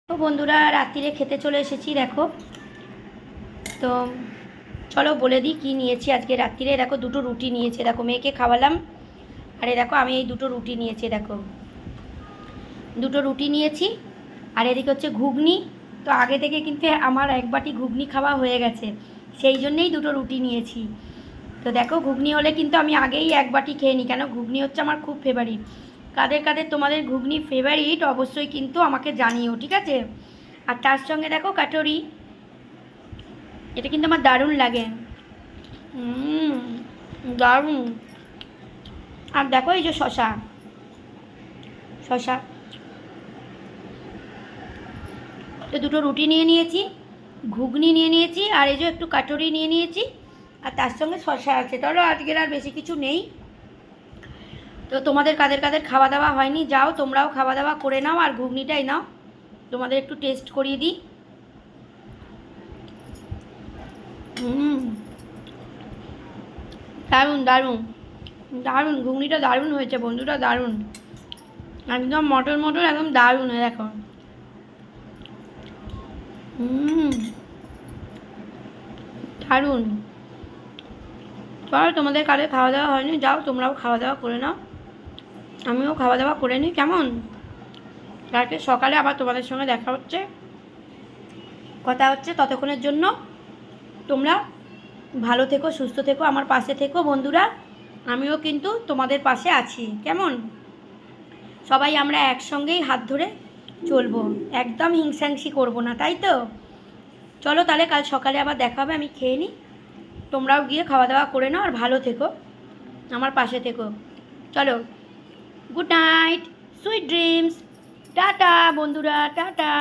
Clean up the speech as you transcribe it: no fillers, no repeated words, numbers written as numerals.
তো বন্ধুরা রাত্রিরে খেতে চলে এসেছি। দেখো তো চলো বলে দিই কী নিয়েছি আজকে রাত্রিরে। দেখো দুটো রুটি নিয়েছে, দেখো মেয়েকে খাওয়ালাম। আরে দেখো আমি এই দুটো রুটি নিয়েছি, দেখো দুটো রুটি নিয়েছি। আর এদিকে হচ্ছে ঘুগনি। তো আগে থেকে কিন্তু আমার এক বাটি ঘুগনি খাওয়া হয়ে গেছে, সেই জন্যেই দুটো রুটি নিয়েছি। তো দেখো ঘুগনি হলে কিন্তু আমি আগেই এক বাটি খেয়ে নিই, কেন ঘুগনি হচ্ছে আমার খুব ফেভারিট। কাদের কাদের তোমাদের ঘুগনি ফেভারিট অবশ্যই কিন্তু আমাকে জানিও, ঠিক আছে। আর তার সঙ্গে দেখো কাটরি, এটা কিন্তু আমার দারুণ লাগে, দারুণ। আর দেখো এই যে শশা শশা তো দুটো রুটি নিয়ে নিয়েছি, ঘুগনি নিয়ে নিয়েছি, আর এই যে একটু কাটরি নিয়ে নিয়েছি, আর তার সঙ্গে শশা আছে। চলো আজকের আর বেশি কিছু নেই। তো তোমাদের কাদের কাদের খাওয়া দাওয়া হয়নি, যাও তোমরাও খাওয়া দাওয়া করে নাও, আর ঘুগনিটাই নাও, তোমাদের একটু টেস্ট করিয়ে দিই। দারুণ দারুণ দারুণ, ঘুগনিটা দারুণ হয়েছে বন্ধুরা, দারুণ, একদম মটর মটর, একদম দারুণ। দেখো দারুণ। চলো তোমাদের কালে খাওয়া দাওয়া হয়নি, যাও তোমরাও খাওয়া দাওয়া করে নাও, আমিও খাওয়া দাওয়া করে নিই, কেমন। কালকে সকালে আবার তোমাদের সঙ্গে দেখা হচ্ছে, কথা হচ্ছে। ততক্ষণের জন্য তোমরা ভালো থেকো, সুস্থ থেকো, আমার পাশে থেকো বন্ধুরা। আমিও কিন্তু তোমাদের পাশে আছি, কেমন। সবাই আমরা একসঙ্গেই হাত ধরে চলবো, একদম হিংসাংসি করবো না, তাই তো। চলো তাহলে কাল সকালে আবার দেখা হবে, আমি খেয়ে নিই, তোমরাও গিয়ে খাওয়া দাওয়া করে নাও, আর ভালো থেকো, আমার পাশে থেকো। চলো, good night, sweet dreams, tata বন্ধুরা, টাটা।